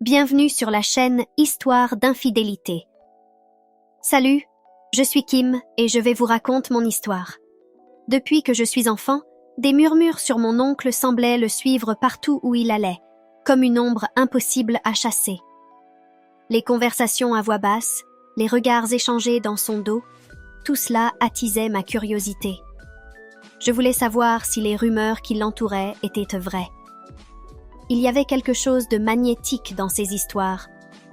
Bienvenue sur la chaîne Histoire d'infidélité. Salut, je suis Kim et je vais vous raconter mon histoire. Depuis que je suis enfant, des murmures sur mon oncle semblaient le suivre partout où il allait, comme une ombre impossible à chasser. Les conversations à voix basse, les regards échangés dans son dos, tout cela attisait ma curiosité. Je voulais savoir si les rumeurs qui l'entouraient étaient vraies. Il y avait quelque chose de magnétique dans ces histoires,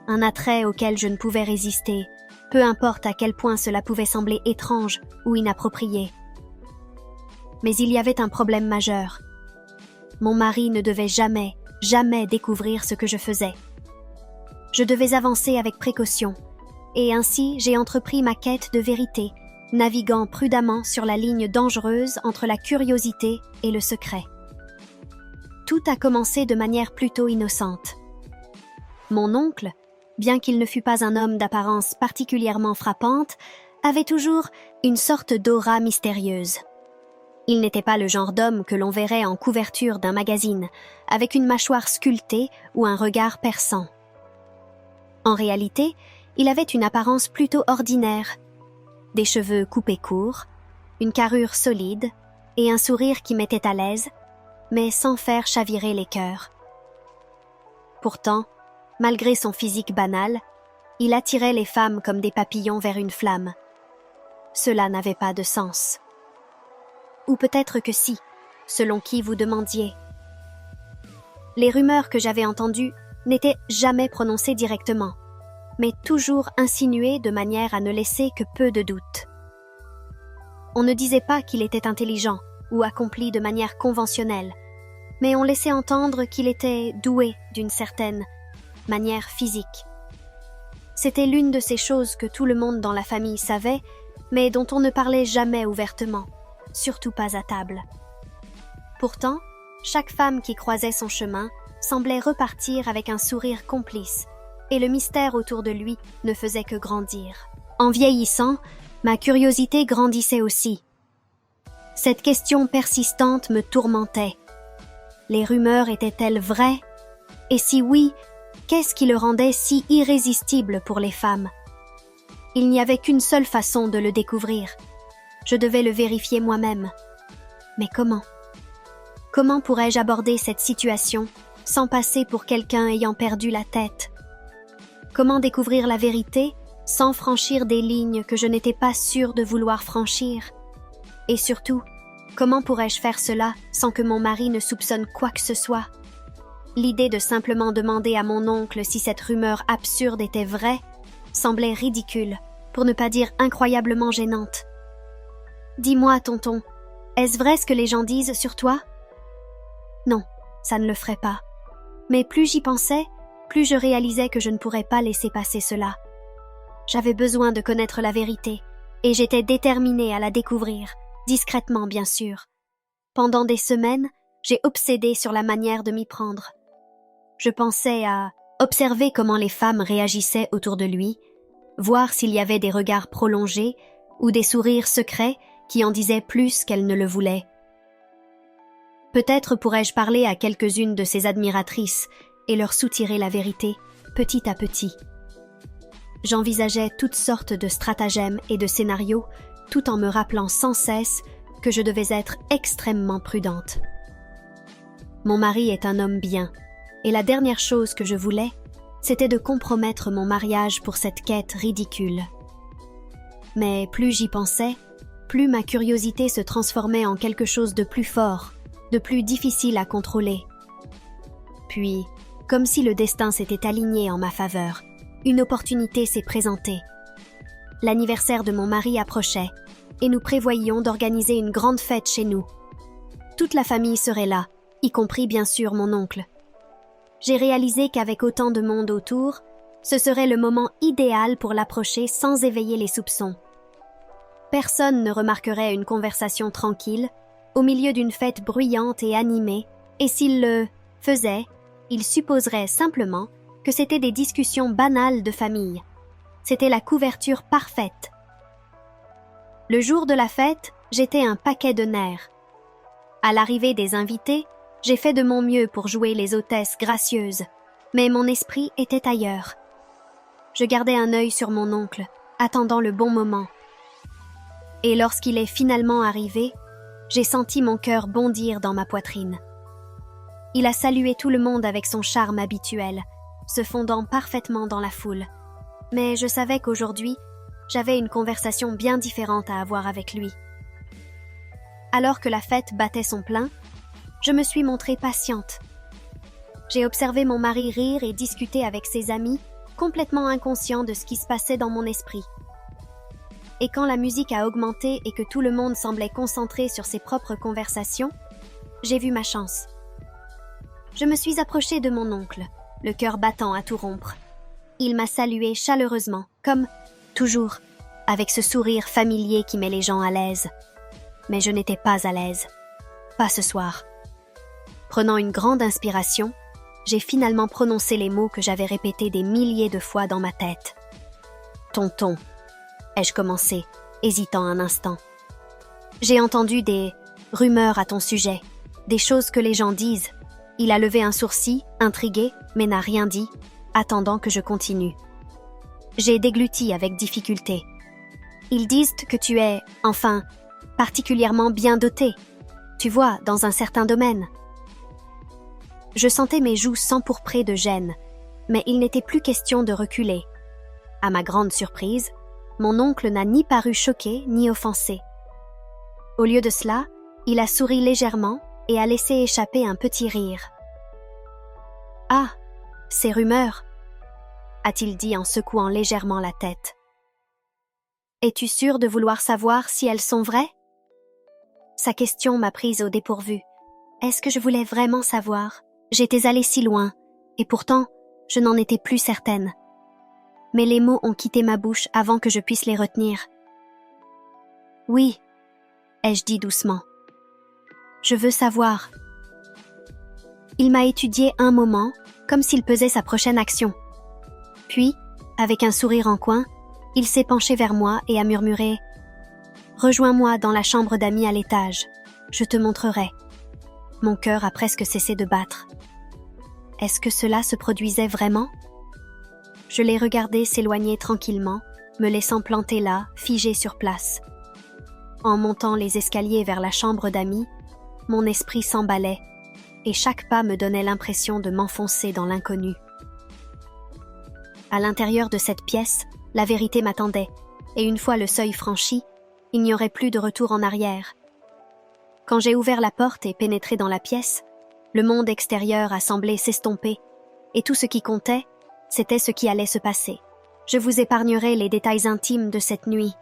un attrait auquel je ne pouvais résister, peu importe à quel point cela pouvait sembler étrange ou inapproprié. Mais il y avait un problème majeur. Mon mari ne devait jamais découvrir ce que je faisais. Je devais avancer avec précaution, et ainsi j'ai entrepris ma quête de vérité, naviguant prudemment sur la ligne dangereuse entre la curiosité et le secret. Tout a commencé de manière plutôt innocente. Mon oncle, bien qu'il ne fût pas un homme d'apparence particulièrement frappante, avait toujours une sorte d'aura mystérieuse. Il n'était pas le genre d'homme que l'on verrait en couverture d'un magazine, avec une mâchoire sculptée ou un regard perçant. En réalité, il avait une apparence plutôt ordinaire, des cheveux coupés courts, une carrure solide et un sourire qui mettait à l'aise, mais sans faire chavirer les cœurs. Pourtant, malgré son physique banal, il attirait les femmes comme des papillons vers une flamme. Cela n'avait pas de sens. Ou peut-être que si, selon qui vous demandiez. Les rumeurs que j'avais entendues n'étaient jamais prononcées directement, mais toujours insinuées de manière à ne laisser que peu de doute. On ne disait pas qu'il était intelligent ou accompli de manière conventionnelle, mais on laissait entendre qu'il était doué d'une certaine manière physique. C'était l'une de ces choses que tout le monde dans la famille savait, mais dont on ne parlait jamais ouvertement, surtout pas à table. Pourtant, chaque femme qui croisait son chemin semblait repartir avec un sourire complice, et le mystère autour de lui ne faisait que grandir. En vieillissant, ma curiosité grandissait aussi. Cette question persistante me tourmentait. Les rumeurs étaient-elles vraies? Et si oui, qu'est-ce qui le rendait si irrésistible pour les femmes? Il n'y avait qu'une seule façon de le découvrir. Je devais le vérifier moi-même. Mais comment? Comment pourrais-je aborder cette situation sans passer pour quelqu'un ayant perdu la tête? Comment découvrir la vérité sans franchir des lignes que je n'étais pas sûre de vouloir franchir? Et surtout, comment pourrais-je faire cela sans que mon mari ne soupçonne quoi que ce soit? L'idée de simplement demander à mon oncle si cette rumeur absurde était vraie semblait ridicule, pour ne pas dire incroyablement gênante. « Dis-moi, tonton, est-ce vrai ce que les gens disent sur toi? » Non, ça ne le ferait pas. Mais plus j'y pensais, plus je réalisais que je ne pourrais pas laisser passer cela. J'avais besoin de connaître la vérité, et j'étais déterminée à la découvrir, discrètement bien sûr. Pendant des semaines, j'ai obsédé sur la manière de m'y prendre. Je pensais à observer comment les femmes réagissaient autour de lui, voir s'il y avait des regards prolongés ou des sourires secrets qui en disaient plus qu'elles ne le voulaient. Peut-être pourrais-je parler à quelques-unes de ses admiratrices et leur soutirer la vérité, petit à petit. J'envisageais toutes sortes de stratagèmes et de scénarios, tout en me rappelant sans cesse que je devais être extrêmement prudente. Mon mari est un homme bien, et la dernière chose que je voulais, c'était de compromettre mon mariage pour cette quête ridicule. Mais plus j'y pensais, plus ma curiosité se transformait en quelque chose de plus fort, de plus difficile à contrôler. Puis, comme si le destin s'était aligné en ma faveur, une opportunité s'est présentée. L'anniversaire de mon mari approchait, et nous prévoyions d'organiser une grande fête chez nous. Toute la famille serait là, y compris bien sûr mon oncle. J'ai réalisé qu'avec autant de monde autour, ce serait le moment idéal pour l'approcher sans éveiller les soupçons. Personne ne remarquerait une conversation tranquille, au milieu d'une fête bruyante et animée, et s'il le faisait, il supposerait simplement que c'était des discussions banales de famille. C'était la couverture parfaite. Le jour de la fête, j'étais un paquet de nerfs. À l'arrivée des invités, j'ai fait de mon mieux pour jouer les hôtesses gracieuses, Mais mon esprit était ailleurs. Je gardais un œil sur mon oncle, attendant le bon moment. Et lorsqu'il est finalement arrivé, j'ai senti mon cœur bondir dans ma poitrine. Il a salué tout le monde avec son charme habituel, se fondant parfaitement dans la foule. Mais je savais qu'aujourd'hui, j'avais une conversation bien différente à avoir avec lui. Alors que la fête battait son plein, je me suis montrée patiente. J'ai observé mon mari rire et discuter avec ses amis, complètement inconscient de ce qui se passait dans mon esprit. Et quand la musique a augmenté et que tout le monde semblait concentré sur ses propres conversations, j'ai vu ma chance. Je me suis approchée de mon oncle, le cœur battant à tout rompre. Il m'a salué chaleureusement, comme toujours, avec ce sourire familier qui met les gens à l'aise. Mais je n'étais pas à l'aise. Pas ce soir. Prenant une grande inspiration, j'ai finalement prononcé les mots que j'avais répétés des milliers de fois dans ma tête. « Tonton », ai-je commencé, hésitant un instant. « J'ai entendu des rumeurs à ton sujet, des choses que les gens disent. » Il a levé un sourcil, intrigué, mais n'a rien dit, attendant que je continue. J'ai dégluti avec difficulté. Ils disent que tu es, enfin, particulièrement bien doté. Tu vois, dans un certain domaine. Je sentais mes joues s'empourprer de gêne, mais il n'était plus question de reculer. À ma grande surprise, mon oncle n'a ni paru choqué ni offensé. Au lieu de cela, il a souri légèrement et a laissé échapper un petit rire. « Ah, ces rumeurs !» a-t-il dit en secouant légèrement la tête. « Es-tu sûr de vouloir savoir si elles sont vraies ?» Sa question m'a prise au dépourvu. Est-ce que je voulais vraiment savoir ? J'étais allée si loin, et pourtant, je n'en étais plus certaine. Mais les mots ont quitté ma bouche avant que je puisse les retenir. « Oui », ai-je dit doucement. « Je veux savoir. » Il m'a étudié un moment, comme s'il pesait sa prochaine action. Puis, avec un sourire en coin, il s'est penché vers moi et a murmuré « Rejoins-moi dans la chambre d'amis à l'étage. Je te montrerai. » Mon cœur a presque cessé de battre. Est-ce que cela se produisait vraiment ? Je l'ai regardé s'éloigner tranquillement, me laissant planter là, figé sur place. En montant les escaliers vers la chambre d'amis, mon esprit s'emballait, et chaque pas me donnait l'impression de m'enfoncer dans l'inconnu. À l'intérieur de cette pièce, la vérité m'attendait, et une fois le seuil franchi, il n'y aurait plus de retour en arrière. Quand j'ai ouvert la porte et pénétré dans la pièce, le monde extérieur a semblé s'estomper, et tout ce qui comptait, c'était ce qui allait se passer. Je vous épargnerai les détails intimes de cette nuit.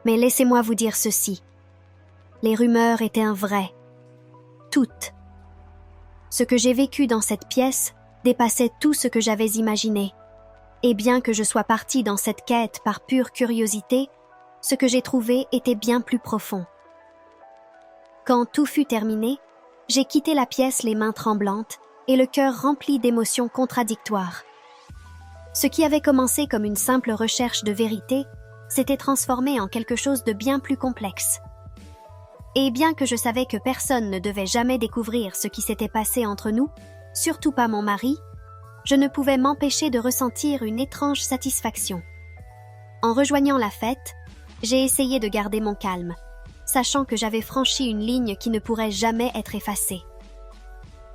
Mais laissez-moi vous dire ceci. Les rumeurs étaient vraies. Toutes. Ce que j'ai vécu dans cette pièce dépassait tout ce que j'avais imaginé. Et bien que je sois partie dans cette quête par pure curiosité, ce que j'ai trouvé était bien plus profond. Quand tout fut terminé, j'ai quitté la pièce les mains tremblantes et le cœur rempli d'émotions contradictoires. Ce qui avait commencé comme une simple recherche de vérité s'était transformé en quelque chose de bien plus complexe. Et bien que je savais que personne ne devait jamais découvrir ce qui s'était passé entre nous, surtout pas mon mari, je ne pouvais m'empêcher de ressentir une étrange satisfaction. En rejoignant la fête, j'ai essayé de garder mon calme, sachant que j'avais franchi une ligne qui ne pourrait jamais être effacée.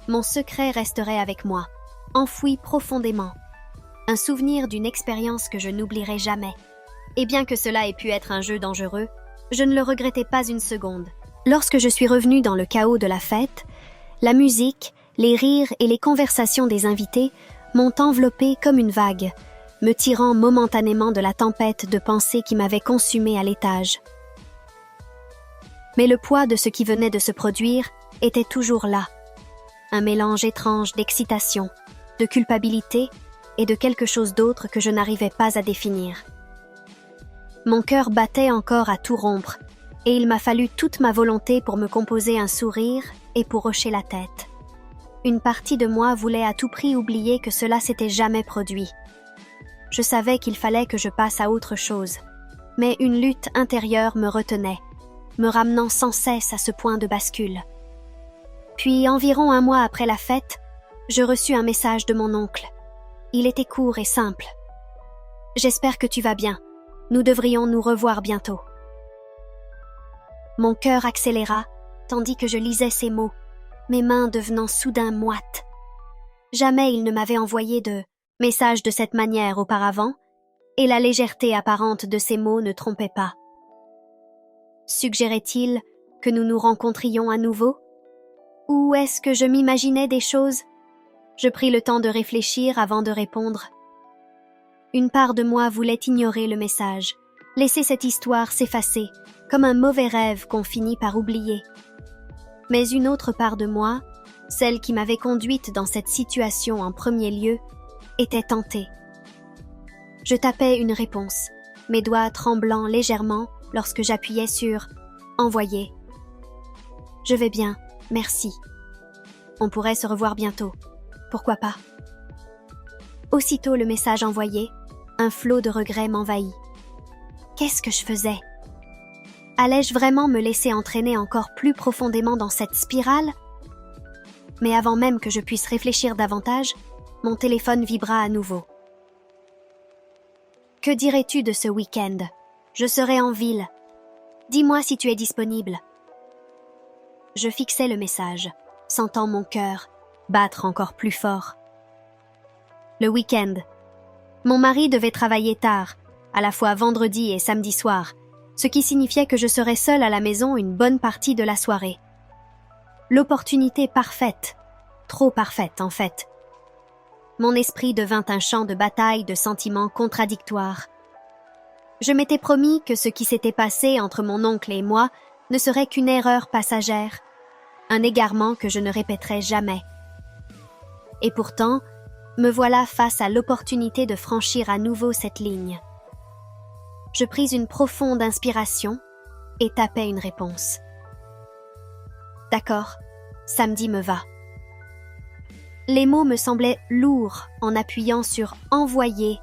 Mon secret resterait avec moi, enfoui profondément. Un souvenir d'une expérience que je n'oublierai jamais. Et bien que cela ait pu être un jeu dangereux, je ne le regrettais pas une seconde. Lorsque je suis revenue dans le chaos de la fête, la musique, les rires et les conversations des invités m'ont enveloppée comme une vague, me tirant momentanément de la tempête de pensées qui m'avait consumée à l'étage. Mais le poids de ce qui venait de se produire était toujours là. Un mélange étrange d'excitation, de culpabilité et de quelque chose d'autre que je n'arrivais pas à définir. Mon cœur battait encore à tout rompre, et il m'a fallu toute ma volonté pour me composer un sourire et pour hocher la tête. Une partie de moi voulait à tout prix oublier que cela s'était jamais produit. Je savais qu'il fallait que je passe à autre chose, mais une lutte intérieure me retenait, me ramenant sans cesse à ce point de bascule. Puis, environ un mois après la fête, Je reçus un message de mon oncle. Il était court et simple. J'espère que tu vas bien. Nous devrions nous revoir bientôt. Mon cœur accéléra, tandis que je lisais ces mots, mes mains devenant soudain moites. Jamais il ne m'avait envoyé de message de cette manière auparavant, et la légèreté apparente de ces mots ne trompait pas. Suggérait-il que nous nous rencontrions à nouveau? Ou est-ce que je m'imaginais des choses? Je pris le temps de réfléchir avant de répondre. Une part de moi voulait ignorer le message, laisser cette histoire s'effacer, comme un mauvais rêve qu'on finit par oublier. Mais une autre part de moi, celle qui m'avait conduite dans cette situation en premier lieu, était tentée. Je tapais une réponse, mes doigts tremblant légèrement lorsque j'appuyais sur « Envoyer ». « Je vais bien, merci. On pourrait se revoir bientôt. Pourquoi pas ?» Aussitôt le message envoyé, un flot de regrets m'envahit. Qu'est-ce que je faisais? Allais-je vraiment me laisser entraîner encore plus profondément dans cette spirale? Mais avant même que je puisse réfléchir davantage, mon téléphone vibra à nouveau. « Que dirais-tu de ce week-end? Je serai en ville. Dis-moi si tu es disponible. » Je fixais le message, sentant mon cœur battre encore plus fort. Le week-end. Mon mari devait travailler tard, à la fois vendredi et samedi soir, ce qui signifiait que je serais seule à la maison une bonne partie de la soirée. L'opportunité parfaite, trop parfaite en fait. Mon esprit devint un champ de bataille de sentiments contradictoires. Je m'étais promis que ce qui s'était passé entre mon oncle et moi ne serait qu'une erreur passagère, un égarement que je ne répéterais jamais. Et pourtant, me voilà face à l'opportunité de franchir à nouveau cette ligne. Je pris une profonde inspiration et tapai une réponse. D'accord, samedi me va. Les mots me semblaient lourds en appuyant sur « envoyer »,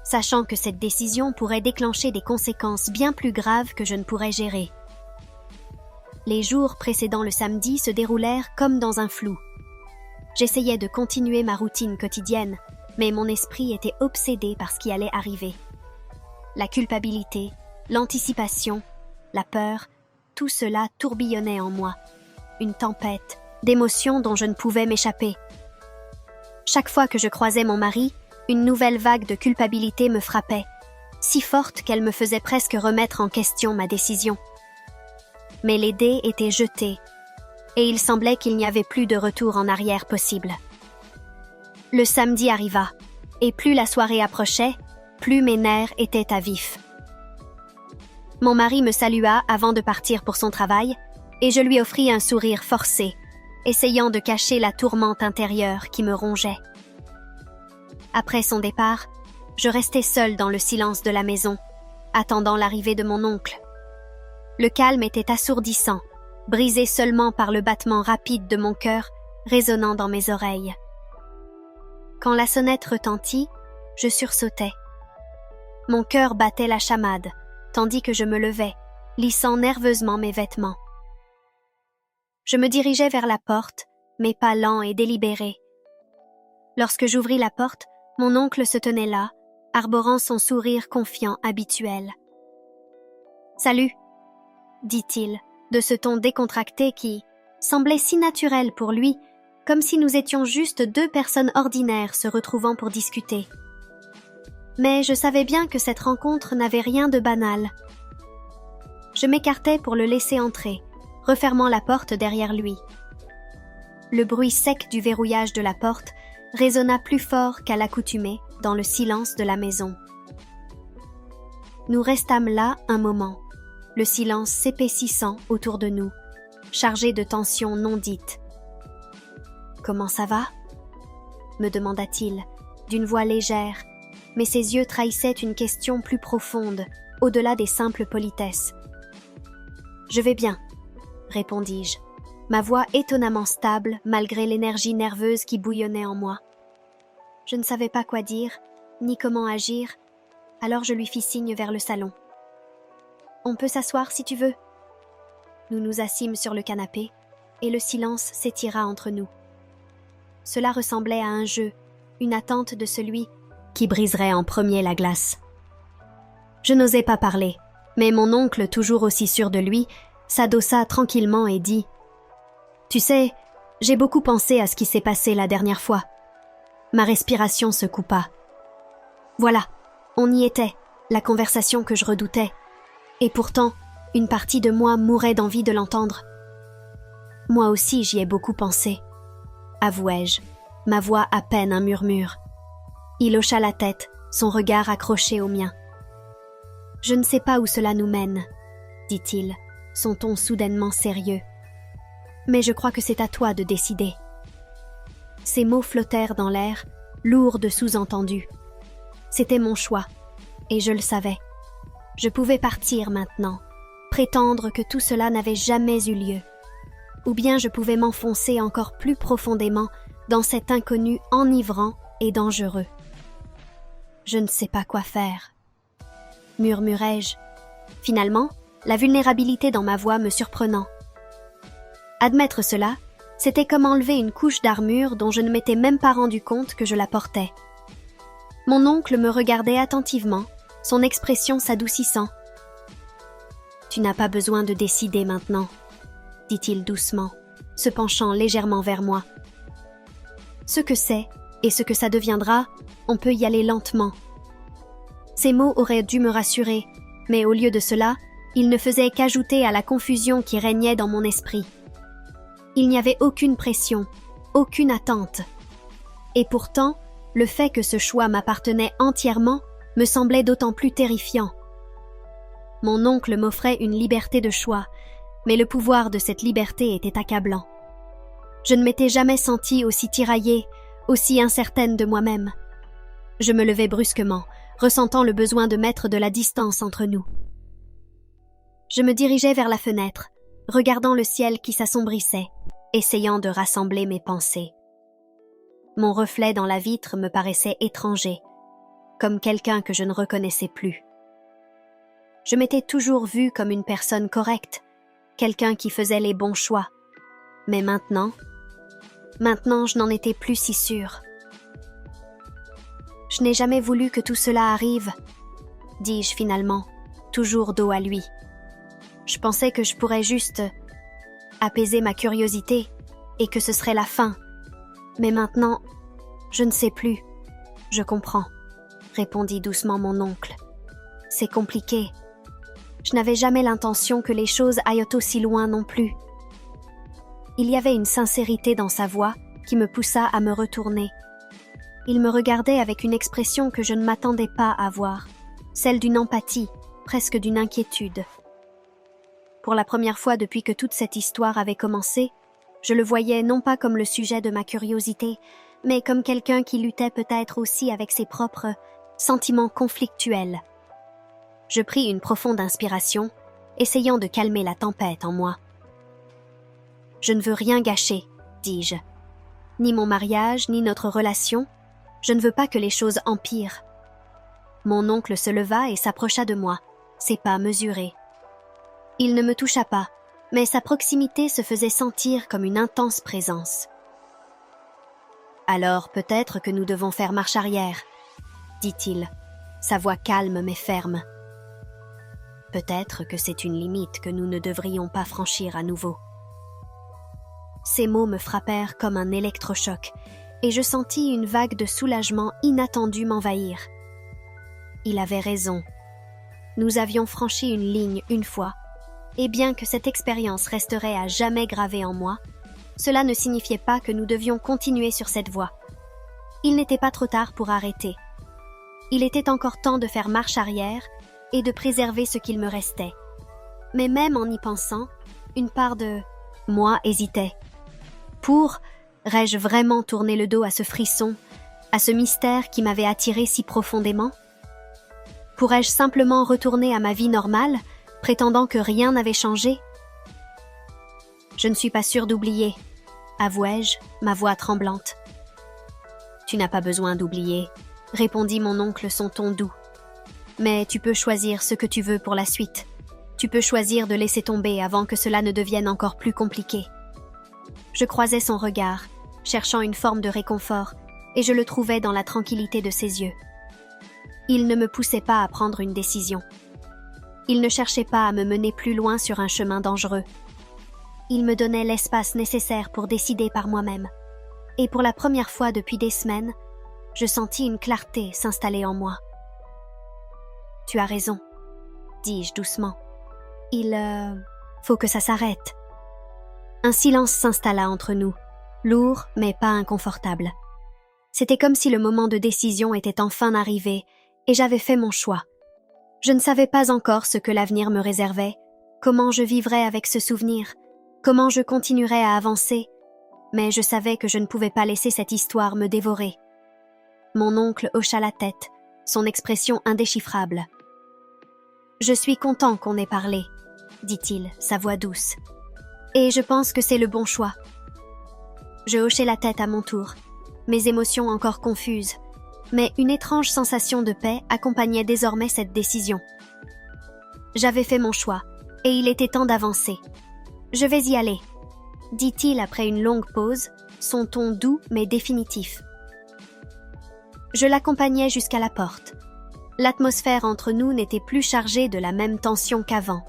sachant que cette décision pourrait déclencher des conséquences bien plus graves que je ne pourrais gérer. Les jours précédant le samedi se déroulèrent comme dans un flou. J'essayais de continuer ma routine quotidienne, mais mon esprit était obsédé par ce qui allait arriver. La culpabilité, l'anticipation, la peur, tout cela tourbillonnait en moi. Une tempête d'émotions dont je ne pouvais m'échapper. Chaque fois que je croisais mon mari, une nouvelle vague de culpabilité me frappait, si forte qu'elle me faisait presque remettre en question ma décision. Mais les dés étaient jetés, et il semblait qu'il n'y avait plus de retour en arrière possible. Le samedi arriva, et plus la soirée approchait, plus mes nerfs étaient à vif. Mon mari me salua avant de partir pour son travail, et je lui offris un sourire forcé, essayant de cacher la tourmente intérieure qui me rongeait. Après son départ, je restai seule dans le silence de la maison, attendant l'arrivée de mon oncle. Le calme était assourdissant, brisé seulement par le battement rapide de mon cœur résonnant dans mes oreilles. Quand la sonnette retentit, je sursautai. Mon cœur battait la chamade, tandis que je me levais, lissant nerveusement mes vêtements. Je me dirigeais vers la porte, mes pas lents et délibérés. Lorsque j'ouvris la porte, mon oncle se tenait là, arborant son sourire confiant habituel. « Salut !» dit-il, de ce ton décontracté qui semblait si naturel pour lui, comme si nous étions juste deux personnes ordinaires se retrouvant pour discuter. Mais je savais bien que cette rencontre n'avait rien de banal. Je m'écartai pour le laisser entrer, refermant la porte derrière lui. Le bruit sec du verrouillage de la porte résonna plus fort qu'à l'accoutumée dans le silence de la maison. Nous restâmes là un moment, le silence s'épaississant autour de nous, chargé de tensions non dites. « Comment ça va ?» me demanda-t-il, d'une voix légère, mais ses yeux trahissaient une question plus profonde, au-delà des simples politesses. « Je vais bien », répondis-je, ma voix étonnamment stable malgré l'énergie nerveuse qui bouillonnait en moi. Je ne savais pas quoi dire, ni comment agir, alors je lui fis signe vers le salon. « On peut s'asseoir si tu veux. » Nous nous assîmes sur le canapé, et le silence s'étira entre nous. Cela ressemblait à un jeu, une attente de celui qui briserait en premier la glace. Je n'osais pas parler, mais mon oncle, toujours aussi sûr de lui, s'adossa tranquillement et dit « Tu sais, j'ai beaucoup pensé à ce qui s'est passé la dernière fois. » Ma respiration se coupa. Voilà, on y était, la conversation que je redoutais. Et pourtant, une partie de moi mourait d'envie de l'entendre. Moi aussi j'y ai beaucoup pensé, avouai-je, ma voix à peine un murmure. Il hocha la tête, son regard accroché au mien. « Je ne sais pas où cela nous mène, » dit-il, son ton soudainement sérieux. « Mais je crois que c'est à toi de décider. » Ces mots flottèrent dans l'air, lourds de sous-entendus. C'était mon choix, et je le savais. Je pouvais partir maintenant, prétendre que tout cela n'avait jamais eu lieu. Ou bien je pouvais m'enfoncer encore plus profondément dans cet inconnu enivrant et dangereux. Je ne sais pas quoi faire, murmurai-je, finalement, la vulnérabilité dans ma voix me surprenant. Admettre cela, c'était comme enlever une couche d'armure dont je ne m'étais même pas rendu compte que je la portais. Mon oncle me regardait attentivement, son expression s'adoucissant. « Tu n'as pas besoin de décider maintenant, » dit-il doucement, se penchant légèrement vers moi. « Ce que c'est, et ce que ça deviendra, on peut y aller lentement. » Ces mots auraient dû me rassurer, mais au lieu de cela, ils ne faisaient qu'ajouter à la confusion qui régnait dans mon esprit. Il n'y avait aucune pression, aucune attente. Et pourtant, le fait que ce choix m'appartenait entièrement me semblait d'autant plus terrifiant. Mon oncle m'offrait une liberté de choix, mais le pouvoir de cette liberté était accablant. Je ne m'étais jamais sentie aussi tiraillée, aussi incertaine de moi-même. Je me levai brusquement, ressentant le besoin de mettre de la distance entre nous. Je me dirigeai vers la fenêtre, regardant le ciel qui s'assombrissait, essayant de rassembler mes pensées. Mon reflet dans la vitre me paraissait étranger, comme quelqu'un que je ne reconnaissais plus. Je m'étais toujours vue comme une personne correcte, quelqu'un qui faisait les bons choix. Mais maintenant, je n'en étais plus si sûre. « Je n'ai jamais voulu que tout cela arrive, » dis-je finalement, toujours dos à lui. Je pensais que je pourrais juste apaiser ma curiosité et que ce serait la fin. Mais maintenant, je ne sais plus. Je comprends, répondit doucement mon oncle. C'est compliqué. Je n'avais jamais l'intention que les choses aillent aussi loin non plus. Il y avait une sincérité dans sa voix qui me poussa à me retourner. Il me regardait avec une expression que je ne m'attendais pas à voir, celle d'une empathie, presque d'une inquiétude. Pour la première fois depuis que toute cette histoire avait commencé, je le voyais non pas comme le sujet de ma curiosité, mais comme quelqu'un qui luttait peut-être aussi avec ses propres sentiments conflictuels. Je pris une profonde inspiration, essayant de calmer la tempête en moi. « Je ne veux rien gâcher, » dis-je. « Ni mon mariage, ni notre relation. Je ne veux pas que les choses empirent. » Mon oncle se leva et s'approcha de moi, ses pas mesurés. Il ne me toucha pas, mais sa proximité se faisait sentir comme une intense présence. « Alors peut-être que nous devons faire marche arrière, » dit-il, sa voix calme mais ferme. « Peut-être que c'est une limite que nous ne devrions pas franchir à nouveau. » Ces mots me frappèrent comme un électrochoc, et je sentis une vague de soulagement inattendu m'envahir. Il avait raison. Nous avions franchi une ligne une fois, et bien que cette expérience resterait à jamais gravée en moi, cela ne signifiait pas que nous devions continuer sur cette voie. Il n'était pas trop tard pour arrêter. Il était encore temps de faire marche arrière et de préserver ce qu'il me restait. Mais même en y pensant, une part de moi hésitait. Pourrais-je vraiment tourner le dos à ce frisson, à ce mystère qui m'avait attiré si profondément? Pourrais-je simplement retourner à ma vie normale, prétendant que rien n'avait changé? Je ne suis pas sûre d'oublier, avouai-je, ma voix tremblante. Tu n'as pas besoin d'oublier, répondit mon oncle son ton doux. Mais tu peux choisir ce que tu veux pour la suite. Tu peux choisir de laisser tomber avant que cela ne devienne encore plus compliqué. Je croisai son regard, cherchant une forme de réconfort, et je le trouvais dans la tranquillité de ses yeux. Il ne me poussait pas à prendre une décision. Il ne cherchait pas à me mener plus loin sur un chemin dangereux. Il me donnait l'espace nécessaire pour décider par moi-même. Et pour la première fois depuis des semaines, je sentis une clarté s'installer en moi. « Tu as raison », dis-je doucement. « Il faut que ça s'arrête. » Un silence s'installa entre nous, lourd mais pas inconfortable. C'était comme si le moment de décision était enfin arrivé et j'avais fait mon choix. Je ne savais pas encore ce que l'avenir me réservait, comment je vivrais avec ce souvenir, comment je continuerais à avancer, mais je savais que je ne pouvais pas laisser cette histoire me dévorer. Mon oncle hocha la tête, son expression indéchiffrable. « Je suis content qu'on ait parlé, » dit-il, sa voix douce. « Et je pense que c'est le bon choix. » Je hochai la tête à mon tour, mes émotions encore confuses, mais une étrange sensation de paix accompagnait désormais cette décision. J'avais fait mon choix, et il était temps d'avancer. « Je vais y aller, » dit-il après une longue pause, son ton doux mais définitif. Je l'accompagnai jusqu'à la porte. L'atmosphère entre nous n'était plus chargée de la même tension qu'avant.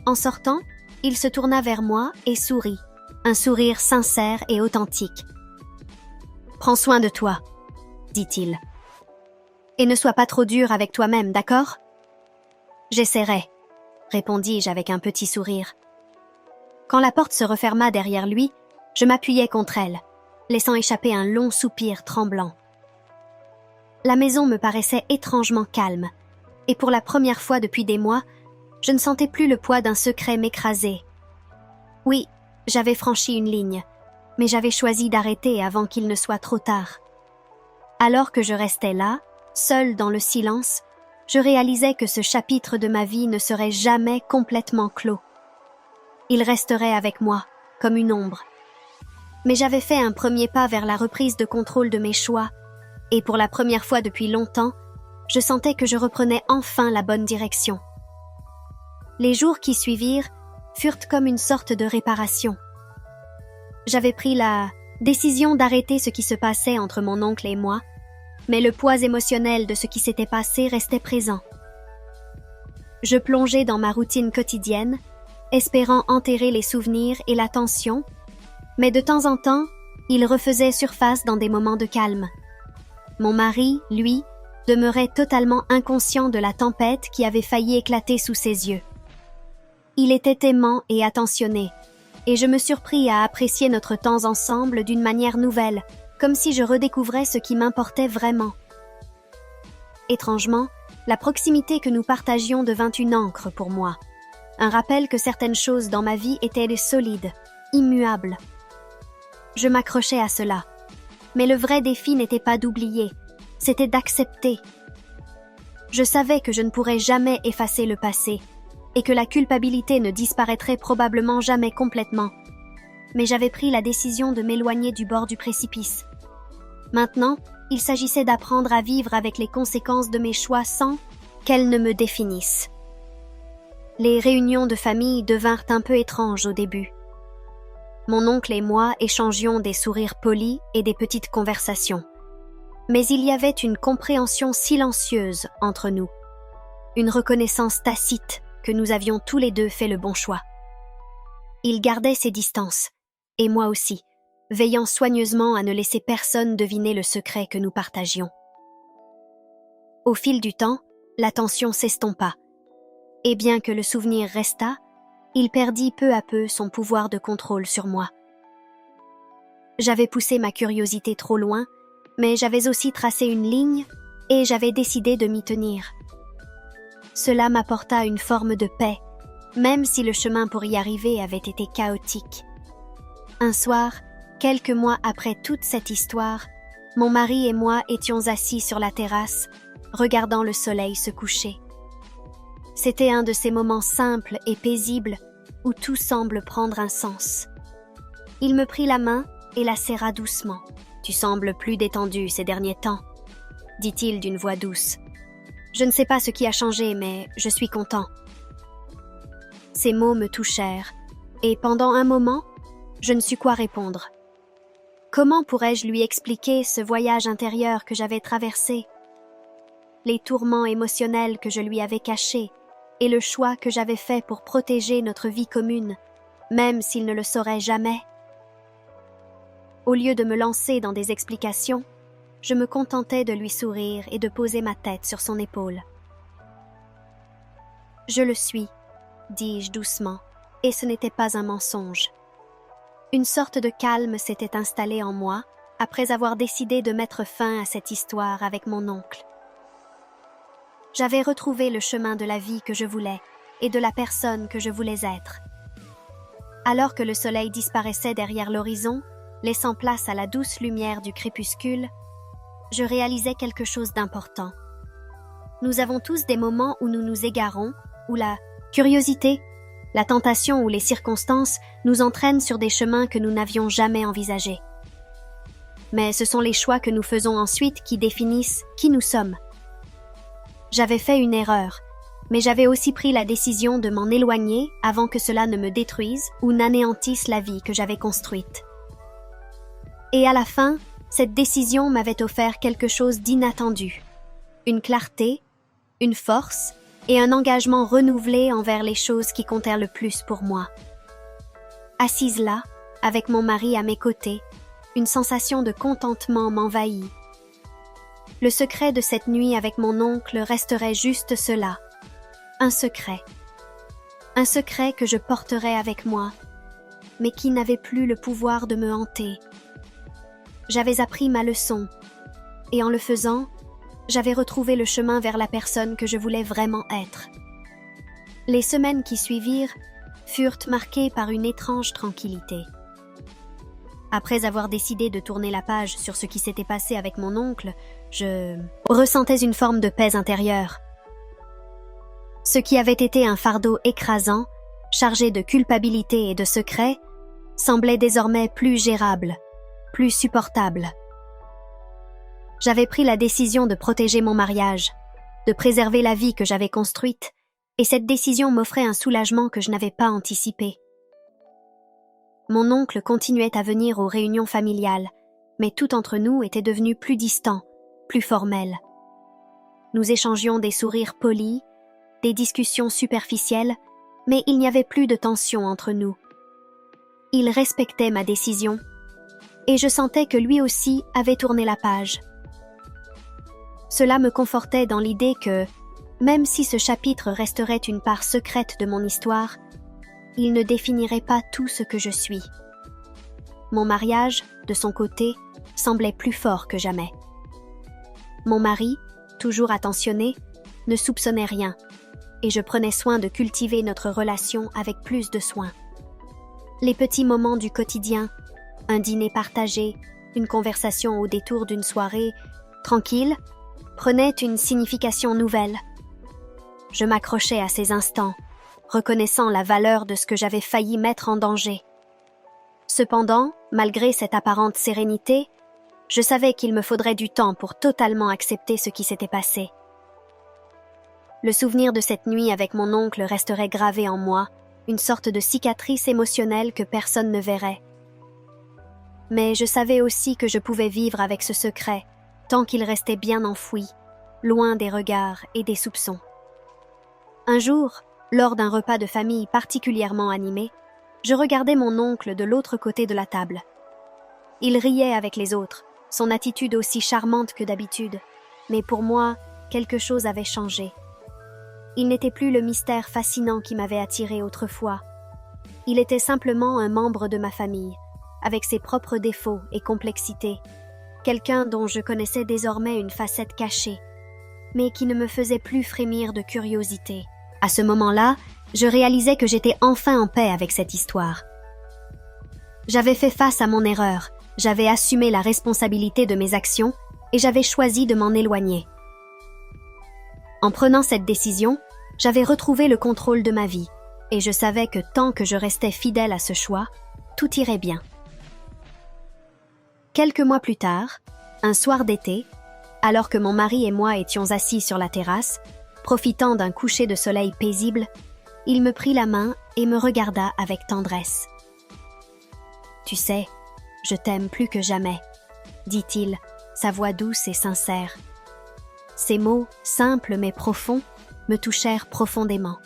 En sortant, il se tourna vers moi et sourit, un sourire sincère et authentique. « Prends soin de toi, » dit-il. « Et ne sois pas trop dur avec toi-même, d'accord ? » « J'essaierai, » répondis-je avec un petit sourire. Quand la porte se referma derrière lui, je m'appuyai contre elle, laissant échapper un long soupir tremblant. La maison me paraissait étrangement calme, et pour la première fois depuis des mois, je ne sentais plus le poids d'un secret m'écraser. Oui, j'avais franchi une ligne, mais j'avais choisi d'arrêter avant qu'il ne soit trop tard. Alors que je restais là, seule dans le silence, je réalisais que ce chapitre de ma vie ne serait jamais complètement clos. Il resterait avec moi, comme une ombre. Mais j'avais fait un premier pas vers la reprise de contrôle de mes choix, et pour la première fois depuis longtemps, je sentais que je reprenais enfin la bonne direction. Les jours qui suivirent furent comme une sorte de réparation. J'avais pris la décision d'arrêter ce qui se passait entre mon oncle et moi, mais le poids émotionnel de ce qui s'était passé restait présent. Je plongeais dans ma routine quotidienne, espérant enterrer les souvenirs et la tension, mais de temps en temps, ils refaisaient surface dans des moments de calme. Mon mari, lui, demeurait totalement inconscient de la tempête qui avait failli éclater sous ses yeux. Il était aimant et attentionné, et je me surpris à apprécier notre temps ensemble d'une manière nouvelle, comme si je redécouvrais ce qui m'importait vraiment. Étrangement, la proximité que nous partagions devint une ancre pour moi, un rappel que certaines choses dans ma vie étaient solides, immuables. Je m'accrochais à cela, mais le vrai défi n'était pas d'oublier, c'était d'accepter. Je savais que je ne pourrais jamais effacer le passé, et que la culpabilité ne disparaîtrait probablement jamais complètement. Mais j'avais pris la décision de m'éloigner du bord du précipice. Maintenant, il s'agissait d'apprendre à vivre avec les conséquences de mes choix sans qu'elles ne me définissent. Les réunions de famille devinrent un peu étranges au début. Mon oncle et moi échangions des sourires polis et des petites conversations. Mais il y avait une compréhension silencieuse entre nous, une reconnaissance tacite que nous avions tous les deux fait le bon choix. Il gardait ses distances, et moi aussi, veillant soigneusement à ne laisser personne deviner le secret que nous partagions. Au fil du temps, la tension s'estompa, et bien que le souvenir restât, il perdit peu à peu son pouvoir de contrôle sur moi. J'avais poussé ma curiosité trop loin, mais j'avais aussi tracé une ligne et j'avais décidé de m'y tenir. Cela m'apporta une forme de paix, même si le chemin pour y arriver avait été chaotique. Un soir, quelques mois après toute cette histoire, mon mari et moi étions assis sur la terrasse, regardant le soleil se coucher. C'était un de ces moments simples et paisibles où tout semble prendre un sens. Il me prit la main et la serra doucement. « Tu sembles plus détendu ces derniers temps », dit-il d'une voix douce. « Je ne sais pas ce qui a changé, mais je suis content. » Ces mots me touchèrent, et pendant un moment, je ne sus quoi répondre. Comment pourrais-je lui expliquer ce voyage intérieur que j'avais traversé, les tourments émotionnels que je lui avais cachés et le choix que j'avais fait pour protéger notre vie commune, même s'il ne le saurait jamais? Au lieu de me lancer dans des explications, je me contentais de lui sourire et de poser ma tête sur son épaule. « Je le suis », dis-je doucement, et ce n'était pas un mensonge. Une sorte de calme s'était installé en moi après avoir décidé de mettre fin à cette histoire avec mon oncle. J'avais retrouvé le chemin de la vie que je voulais et de la personne que je voulais être. Alors que le soleil disparaissait derrière l'horizon, laissant place à la douce lumière du crépuscule, je réalisais quelque chose d'important. Nous avons tous des moments où nous nous égarons, où la curiosité, la tentation ou les circonstances nous entraînent sur des chemins que nous n'avions jamais envisagés. Mais ce sont les choix que nous faisons ensuite qui définissent qui nous sommes. J'avais fait une erreur, mais j'avais aussi pris la décision de m'en éloigner avant que cela ne me détruise ou n'anéantisse la vie que j'avais construite. Et à la fin, cette décision m'avait offert quelque chose d'inattendu, une clarté, une force et un engagement renouvelé envers les choses qui comptèrent le plus pour moi. Assise là, avec mon mari à mes côtés, une sensation de contentement m'envahit. Le secret de cette nuit avec mon oncle resterait juste cela, un secret. Un secret que je porterais avec moi, mais qui n'avait plus le pouvoir de me hanter. J'avais appris ma leçon, et en le faisant, j'avais retrouvé le chemin vers la personne que je voulais vraiment être. Les semaines qui suivirent furent marquées par une étrange tranquillité. Après avoir décidé de tourner la page sur ce qui s'était passé avec mon oncle, je ressentais une forme de paix intérieure. Ce qui avait été un fardeau écrasant, chargé de culpabilité et de secrets, semblait désormais plus gérable, plus supportable. J'avais pris la décision de protéger mon mariage, de préserver la vie que j'avais construite, et cette décision m'offrait un soulagement que je n'avais pas anticipé. Mon oncle continuait à venir aux réunions familiales, mais tout entre nous était devenu plus distant, plus formel. Nous échangions des sourires polis, des discussions superficielles, mais il n'y avait plus de tension entre nous. Il respectait ma décision, et je sentais que lui aussi avait tourné la page. Cela me confortait dans l'idée que, même si ce chapitre resterait une part secrète de mon histoire, il ne définirait pas tout ce que je suis. Mon mariage, de son côté, semblait plus fort que jamais. Mon mari, toujours attentionné, ne soupçonnait rien, et je prenais soin de cultiver notre relation avec plus de soin. Les petits moments du quotidien, un dîner partagé, une conversation au détour d'une soirée, tranquille, prenaient une signification nouvelle. Je m'accrochais à ces instants, reconnaissant la valeur de ce que j'avais failli mettre en danger. Cependant, malgré cette apparente sérénité, je savais qu'il me faudrait du temps pour totalement accepter ce qui s'était passé. Le souvenir de cette nuit avec mon oncle resterait gravé en moi, une sorte de cicatrice émotionnelle que personne ne verrait. Mais je savais aussi que je pouvais vivre avec ce secret, tant qu'il restait bien enfoui, loin des regards et des soupçons. Un jour, lors d'un repas de famille particulièrement animé, je regardais mon oncle de l'autre côté de la table. Il riait avec les autres, son attitude aussi charmante que d'habitude, mais pour moi, quelque chose avait changé. Il n'était plus le mystère fascinant qui m'avait attiré autrefois. Il était simplement un membre de ma famille, avec ses propres défauts et complexités, quelqu'un dont je connaissais désormais une facette cachée, mais qui ne me faisait plus frémir de curiosité. À ce moment-là, je réalisais que j'étais enfin en paix avec cette histoire. J'avais fait face à mon erreur, j'avais assumé la responsabilité de mes actions et j'avais choisi de m'en éloigner. En prenant cette décision, j'avais retrouvé le contrôle de ma vie et je savais que tant que je restais fidèle à ce choix, tout irait bien. Quelques mois plus tard, un soir d'été, alors que mon mari et moi étions assis sur la terrasse, profitant d'un coucher de soleil paisible, il me prit la main et me regarda avec tendresse. « Tu sais, je t'aime plus que jamais, dit-il, sa voix douce et sincère. Ces mots, simples mais profonds, me touchèrent profondément.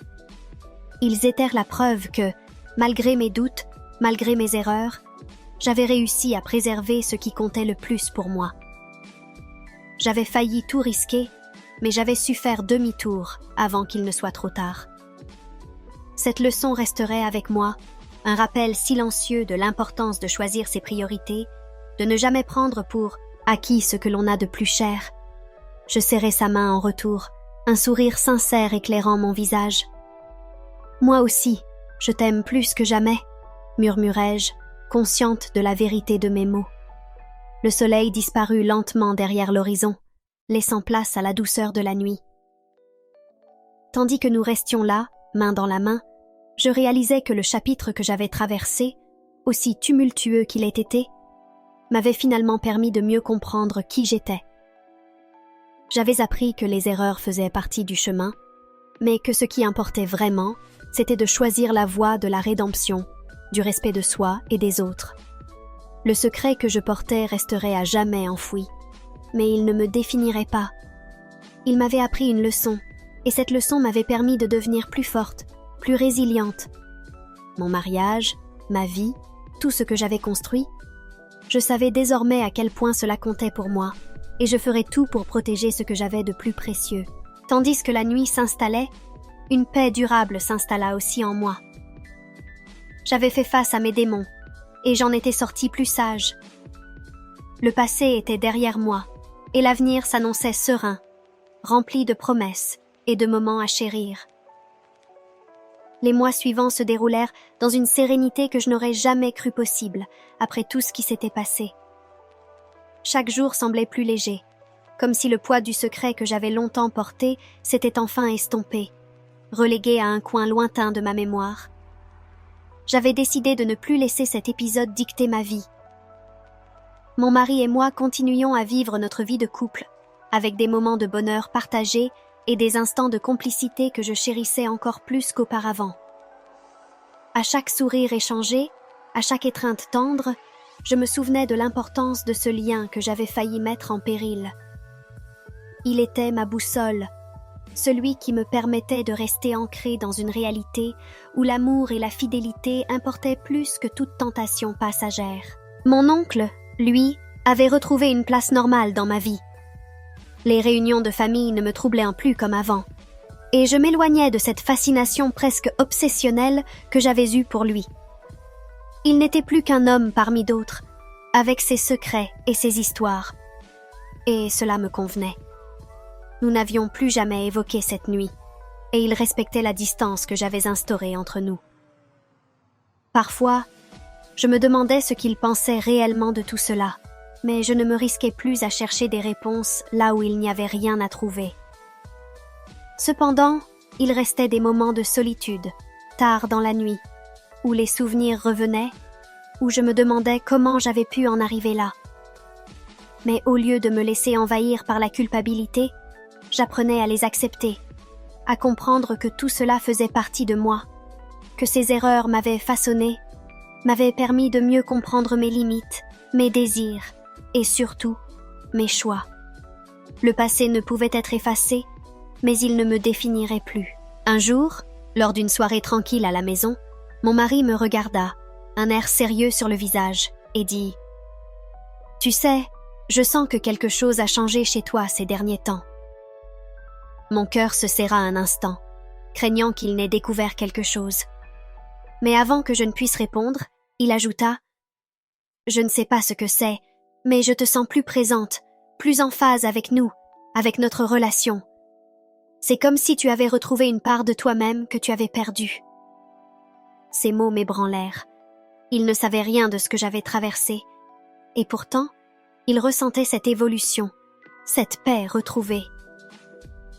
Ils étaient la preuve que, malgré mes doutes, malgré mes erreurs, j'avais réussi à préserver ce qui comptait le plus pour moi. J'avais failli tout risquer, mais j'avais su faire demi-tour avant qu'il ne soit trop tard. Cette leçon resterait avec moi, un rappel silencieux de l'importance de choisir ses priorités, de ne jamais prendre pour acquis ce que l'on a de plus cher. Je serrai sa main en retour, un sourire sincère éclairant mon visage. « Moi aussi, je t'aime plus que jamais », murmurai-je, consciente de la vérité de mes mots. Le soleil disparut lentement derrière l'horizon, laissant place à la douceur de la nuit. Tandis que nous restions là, main dans la main, je réalisais que le chapitre que j'avais traversé, aussi tumultueux qu'il ait été, m'avait finalement permis de mieux comprendre qui j'étais. J'avais appris que les erreurs faisaient partie du chemin, mais que ce qui importait vraiment, c'était de choisir la voie de la rédemption, du respect de soi et des autres. Le secret que je portais resterait à jamais enfoui, mais il ne me définirait pas. Il m'avait appris une leçon, et cette leçon m'avait permis de devenir plus forte, plus résiliente. Mon mariage, ma vie, tout ce que j'avais construit, je savais désormais à quel point cela comptait pour moi, et je ferais tout pour protéger ce que j'avais de plus précieux. Tandis que la nuit s'installait, une paix durable s'installa aussi en moi. J'avais fait face à mes démons, et j'en étais sortie plus sage. Le passé était derrière moi, et l'avenir s'annonçait serein, rempli de promesses et de moments à chérir. Les mois suivants se déroulèrent dans une sérénité que je n'aurais jamais cru possible après tout ce qui s'était passé. Chaque jour semblait plus léger, comme si le poids du secret que j'avais longtemps porté s'était enfin estompé, relégué à un coin lointain de ma mémoire. J'avais décidé de ne plus laisser cet épisode dicter ma vie. Mon mari et moi continuions à vivre notre vie de couple, avec des moments de bonheur partagés et des instants de complicité que je chérissais encore plus qu'auparavant. À chaque sourire échangé, à chaque étreinte tendre, je me souvenais de l'importance de ce lien que j'avais failli mettre en péril. Il était ma boussole, celui qui me permettait de rester ancrée dans une réalité où l'amour et la fidélité importaient plus que toute tentation passagère. Mon oncle, lui, avait retrouvé une place normale dans ma vie. Les réunions de famille ne me troublaient plus comme avant, et je m'éloignais de cette fascination presque obsessionnelle que j'avais eue pour lui. Il n'était plus qu'un homme parmi d'autres, avec ses secrets et ses histoires. Et cela me convenait. Nous n'avions plus jamais évoqué cette nuit, et il respectait la distance que j'avais instaurée entre nous. Parfois, je me demandais ce qu'il pensait réellement de tout cela, mais je ne me risquais plus à chercher des réponses là où il n'y avait rien à trouver. Cependant, il restait des moments de solitude, tard dans la nuit, où les souvenirs revenaient, où je me demandais comment j'avais pu en arriver là. Mais au lieu de me laisser envahir par la culpabilité, j'apprenais à les accepter, à comprendre que tout cela faisait partie de moi, que ces erreurs m'avaient façonné, m'avaient permis de mieux comprendre mes limites, mes désirs, et surtout, mes choix. Le passé ne pouvait être effacé, mais il ne me définirait plus. Un jour, lors d'une soirée tranquille à la maison, mon mari me regarda, un air sérieux sur le visage, et dit « Tu sais, je sens que quelque chose a changé chez toi ces derniers temps. » Mon cœur se serra un instant, craignant qu'il n'ait découvert quelque chose. Mais avant que je ne puisse répondre, il ajouta « Je ne sais pas ce que c'est, mais je te sens plus présente, plus en phase avec nous, avec notre relation. C'est comme si tu avais retrouvé une part de toi-même que tu avais perdue. » Ces mots m'ébranlèrent. Il ne savait rien de ce que j'avais traversé. Et pourtant, il ressentait cette évolution, cette paix retrouvée.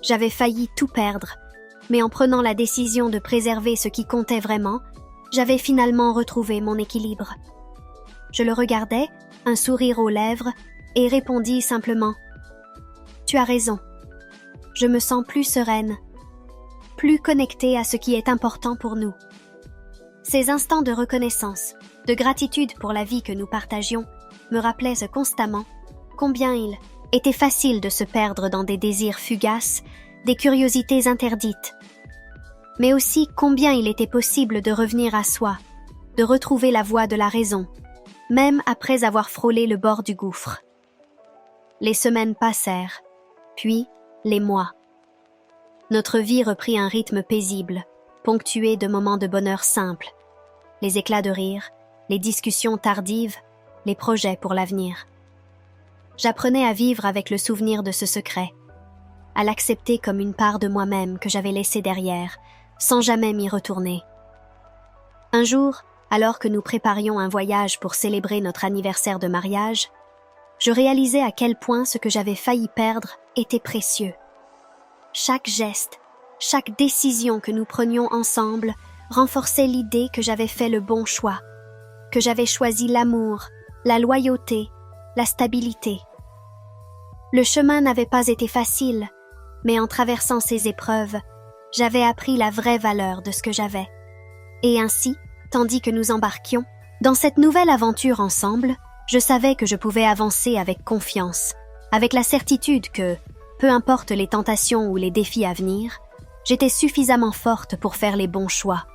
J'avais failli tout perdre, mais en prenant la décision de préserver ce qui comptait vraiment, j'avais finalement retrouvé mon équilibre. Je le regardais, un sourire aux lèvres, et répondis simplement « Tu as raison. Je me sens plus sereine, plus connectée à ce qui est important pour nous. » Ces instants de reconnaissance, de gratitude pour la vie que nous partagions, me rappelait constamment combien il était facile de se perdre dans des désirs fugaces, des curiosités interdites, mais aussi combien il était possible de revenir à soi, de retrouver la voie de la raison, même après avoir frôlé le bord du gouffre. Les semaines passèrent, puis les mois. Notre vie reprit un rythme paisible, ponctué de moments de bonheur simples, les éclats de rire, les discussions tardives, les projets pour l'avenir. J'apprenais à vivre avec le souvenir de ce secret, à l'accepter comme une part de moi-même que j'avais laissée derrière, sans jamais m'y retourner. Un jour, alors que nous préparions un voyage pour célébrer notre anniversaire de mariage, je réalisais à quel point ce que j'avais failli perdre était précieux. Chaque geste, chaque décision que nous prenions ensemble renforçait l'idée que j'avais fait le bon choix, que j'avais choisi l'amour, la loyauté, la stabilité. Le chemin n'avait pas été facile, mais en traversant ces épreuves, j'avais appris la vraie valeur de ce que j'avais. Et ainsi, tandis que nous embarquions, dans cette nouvelle aventure ensemble, je savais que je pouvais avancer avec confiance, avec la certitude que, peu importe les tentations ou les défis à venir, j'étais suffisamment forte pour faire les bons choix.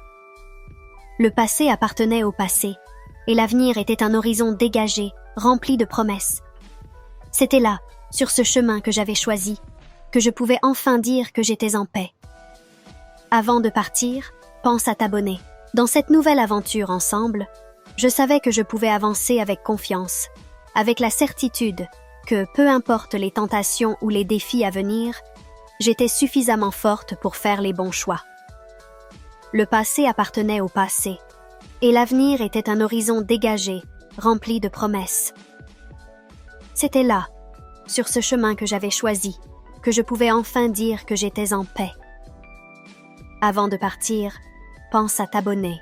Le passé appartenait au passé, et l'avenir était un horizon dégagé, rempli de promesses. C'était là, sur ce chemin que j'avais choisi, que je pouvais enfin dire que j'étais en paix. Avant de partir, pense à t'abonner. Dans cette nouvelle aventure ensemble, je savais que je pouvais avancer avec confiance, avec la certitude que, peu importe les tentations ou les défis à venir, j'étais suffisamment forte pour faire les bons choix. Le passé appartenait au passé, et l'avenir était un horizon dégagé, rempli de promesses. C'était là, sur ce chemin que j'avais choisi, que je pouvais enfin dire que j'étais en paix. Avant de partir, pense à t'abonner.